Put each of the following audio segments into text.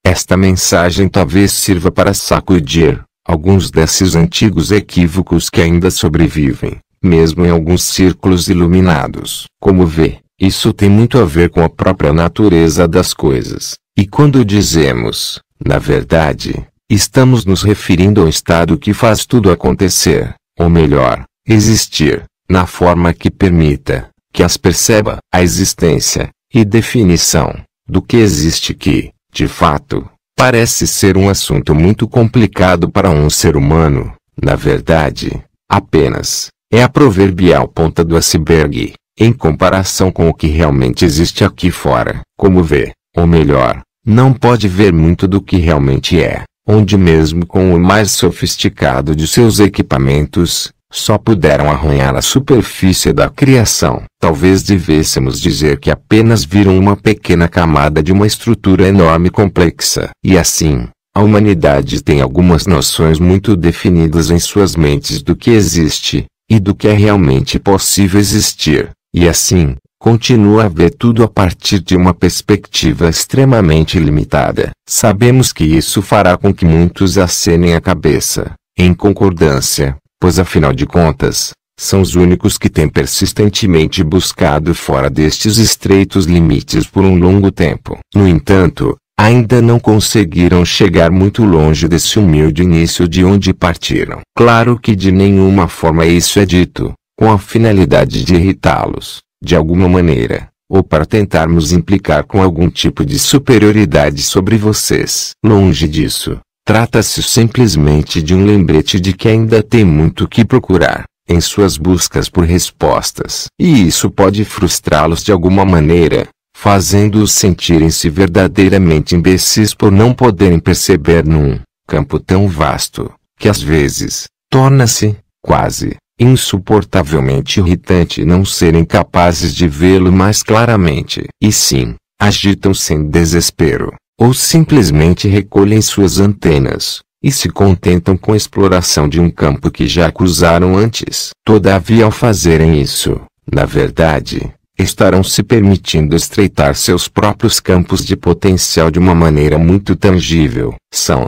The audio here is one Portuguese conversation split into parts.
Esta mensagem talvez sirva para sacudir alguns desses antigos equívocos que ainda sobrevivem, mesmo em alguns círculos iluminados. Como vê, isso tem muito a ver com a própria natureza das coisas. E quando dizemos, na verdade, estamos nos referindo ao estado que faz tudo acontecer, ou melhor, existir, na forma que permita que as perceba a existência e definição do que existe que, de fato, parece ser um assunto muito complicado para um ser humano. Na verdade, apenas é a proverbial ponta do iceberg, em comparação com o que realmente existe aqui fora. Como vê, ou melhor, não pode ver muito do que realmente é, onde mesmo com o mais sofisticado de seus equipamentos, só puderam arranhar a superfície da criação. Talvez devêssemos dizer que apenas viram uma pequena camada de uma estrutura enorme e complexa. E assim, a humanidade tem algumas noções muito definidas em suas mentes do que existe, e do que é realmente possível existir. E assim, continua a ver tudo a partir de uma perspectiva extremamente limitada. Sabemos que isso fará com que muitos acenem a cabeça, em concordância, pois afinal de contas, são os únicos que têm persistentemente buscado fora destes estreitos limites por um longo tempo. No entanto, ainda não conseguiram chegar muito longe desse humilde início de onde partiram. Claro que de nenhuma forma isso é dito com a finalidade de irritá-los, de alguma maneira, ou para tentarmos implicar com algum tipo de superioridade sobre vocês. Longe disso. Trata-se simplesmente de um lembrete de que ainda tem muito que procurar, em suas buscas por respostas. E isso pode frustrá-los de alguma maneira, fazendo-os sentirem-se verdadeiramente imbecis por não poderem perceber num campo tão vasto, que às vezes, torna-se, quase, insuportavelmente irritante não serem capazes de vê-lo mais claramente. E sim, agitam-se em desespero, ou simplesmente recolhem suas antenas, e se contentam com a exploração de um campo que já acusaram antes. Todavia, ao fazerem isso, na verdade, estarão se permitindo estreitar seus próprios campos de potencial de uma maneira muito tangível. São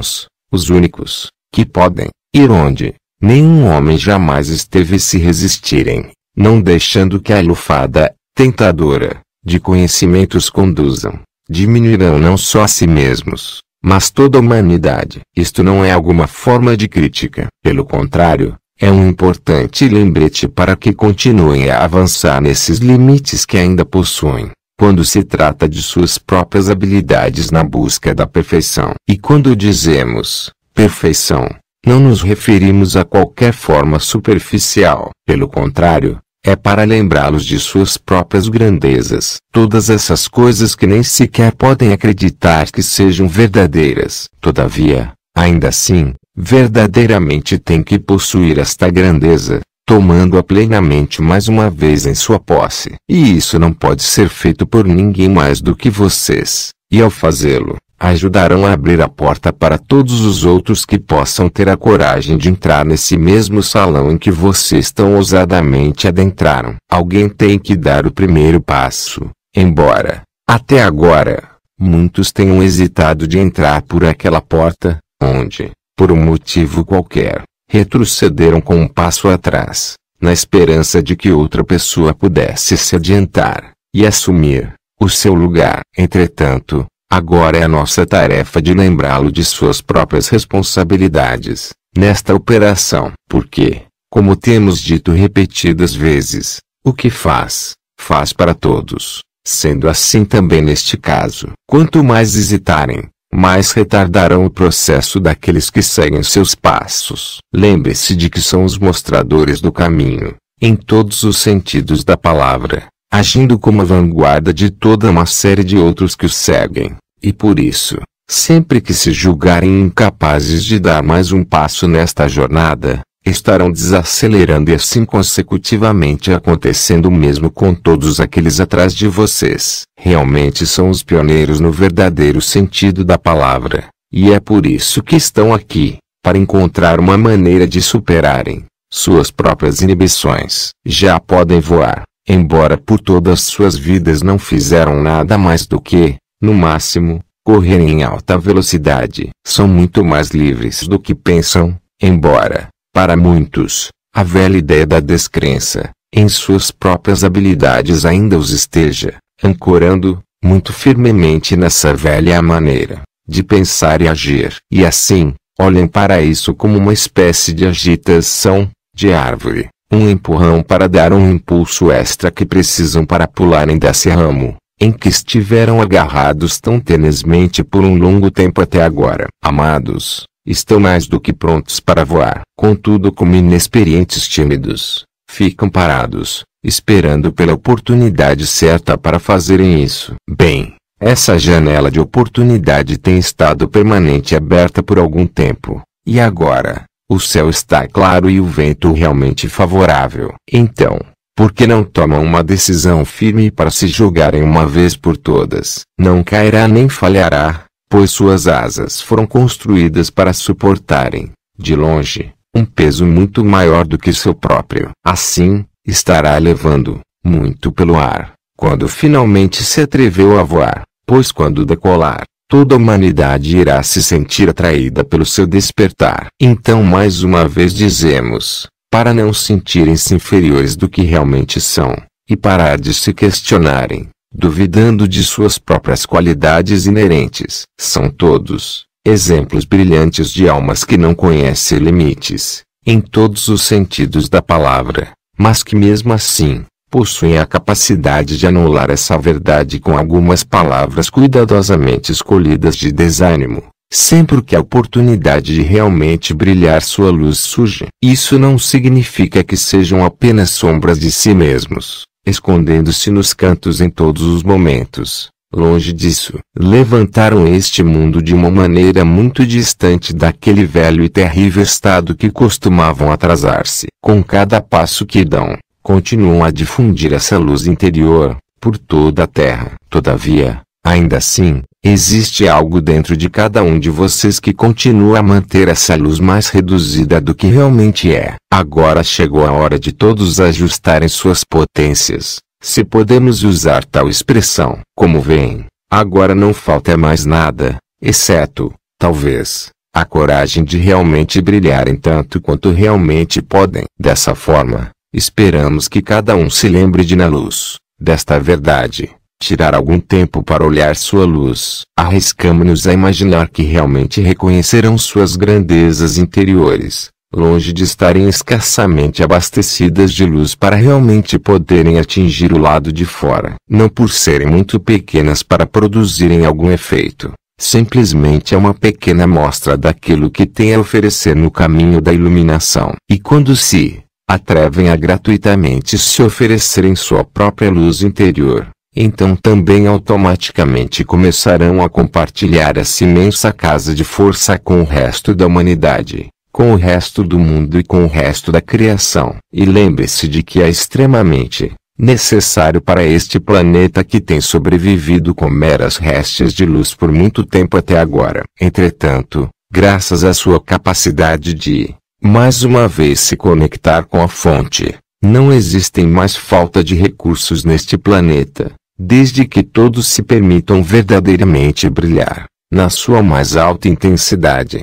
os únicos que podem ir onde nenhum homem jamais esteve se resistirem, não deixando que a lufada tentadora de conhecimentos conduzam. Diminuirão não só a si mesmos, mas toda a humanidade. Isto não é alguma forma de crítica. Pelo contrário, é um importante lembrete para que continuem a avançar nesses limites que ainda possuem, quando se trata de suas próprias habilidades na busca da perfeição. E quando dizemos perfeição, não nos referimos a qualquer forma superficial. Pelo contrário, é para lembrá-los de suas próprias grandezas. Todas essas coisas que nem sequer podem acreditar que sejam verdadeiras. Todavia, ainda assim, verdadeiramente tem que possuir esta grandeza, tomando-a plenamente mais uma vez em sua posse. E isso não pode ser feito por ninguém mais do que vocês. E ao fazê-lo, ajudarão a abrir a porta para todos os outros que possam ter a coragem de entrar nesse mesmo salão em que vocês tão ousadamente adentraram. Alguém tem que dar o primeiro passo, embora, até agora, muitos tenham hesitado de entrar por aquela porta, onde, por um motivo qualquer, retrocederam com um passo atrás, na esperança de que outra pessoa pudesse se adiantar e assumir o seu lugar. Entretanto, agora é a nossa tarefa de lembrá-lo de suas próprias responsabilidades nesta operação. Porque, como temos dito repetidas vezes, o que faz, faz para todos. Sendo assim também neste caso. Quanto mais hesitarem, mais retardarão o processo daqueles que seguem seus passos. Lembre-se de que são os mostradores do caminho, em todos os sentidos da palavra, agindo como a vanguarda de toda uma série de outros que os seguem. E por isso, sempre que se julgarem incapazes de dar mais um passo nesta jornada, estarão desacelerando e assim consecutivamente acontecendo o mesmo com todos aqueles atrás de vocês. Realmente são os pioneiros no verdadeiro sentido da palavra, e é por isso que estão aqui, para encontrar uma maneira de superarem suas próprias inibições. Já podem voar, embora por todas suas vidas não fizeram nada mais do que, no máximo, correrem em alta velocidade. São muito mais livres do que pensam, embora, para muitos, a velha ideia da descrença em suas próprias habilidades ainda os esteja ancorando muito firmemente nessa velha maneira de pensar e agir. E assim, olhem para isso como uma espécie de agitação de árvore, um empurrão para dar um impulso extra que precisam para pularem desse ramo em que estiveram agarrados tão tenesmente por um longo tempo até agora. Amados, estão mais do que prontos para voar. Contudo, como inexperientes tímidos, ficam parados, esperando pela oportunidade certa para fazerem isso. Bem, essa janela de oportunidade tem estado permanente aberta por algum tempo, e agora, o céu está claro e o vento realmente favorável. Então, por que não tomam uma decisão firme para se jogarem uma vez por todas? Não cairá nem falhará, pois suas asas foram construídas para suportarem, de longe, um peso muito maior do que seu próprio. Assim, estará levando muito pelo ar, quando finalmente se atreveu a voar, pois quando decolar, toda a humanidade irá se sentir atraída pelo seu despertar. Então mais uma vez dizemos, para não sentirem-se inferiores do que realmente são, e parar de se questionarem, duvidando de suas próprias qualidades inerentes. São todos exemplos brilhantes de almas que não conhecem limites, em todos os sentidos da palavra, mas que mesmo assim, possuem a capacidade de anular essa verdade com algumas palavras cuidadosamente escolhidas de desânimo, sempre que a oportunidade de realmente brilhar sua luz surge. Isso não significa que sejam apenas sombras de si mesmos, escondendo-se nos cantos em todos os momentos. Longe disso, levantaram este mundo de uma maneira muito distante daquele velho e terrível estado que costumavam atrasar-se. Com cada passo que dão, continuam a difundir essa luz interior, por toda a terra. Todavia, ainda assim, existe algo dentro de cada um de vocês que continua a manter essa luz mais reduzida do que realmente é. Agora chegou a hora de todos ajustarem suas potências, se podemos usar tal expressão. Como veem, agora não falta mais nada, exceto, talvez, a coragem de realmente brilharem tanto quanto realmente podem. Dessa forma, esperamos que cada um se lembre de, na luz desta verdade, tirar algum tempo para olhar sua luz. Arriscamo-nos a imaginar que realmente reconhecerão suas grandezas interiores, longe de estarem escassamente abastecidas de luz para realmente poderem atingir o lado de fora. Não por serem muito pequenas para produzirem algum efeito, simplesmente é uma pequena amostra daquilo que tem a oferecer no caminho da iluminação. E quando se atrevem a gratuitamente se oferecerem sua própria luz interior, então também automaticamente começarão a compartilhar essa imensa casa de força com o resto da humanidade, com o resto do mundo e com o resto da criação. E lembre-se de que é extremamente necessário para este planeta que tem sobrevivido com meras restes de luz por muito tempo até agora. Entretanto, graças à sua capacidade de, mais uma vez, se conectar com a fonte, não existem mais falta de recursos neste planeta, desde que todos se permitam verdadeiramente brilhar, na sua mais alta intensidade.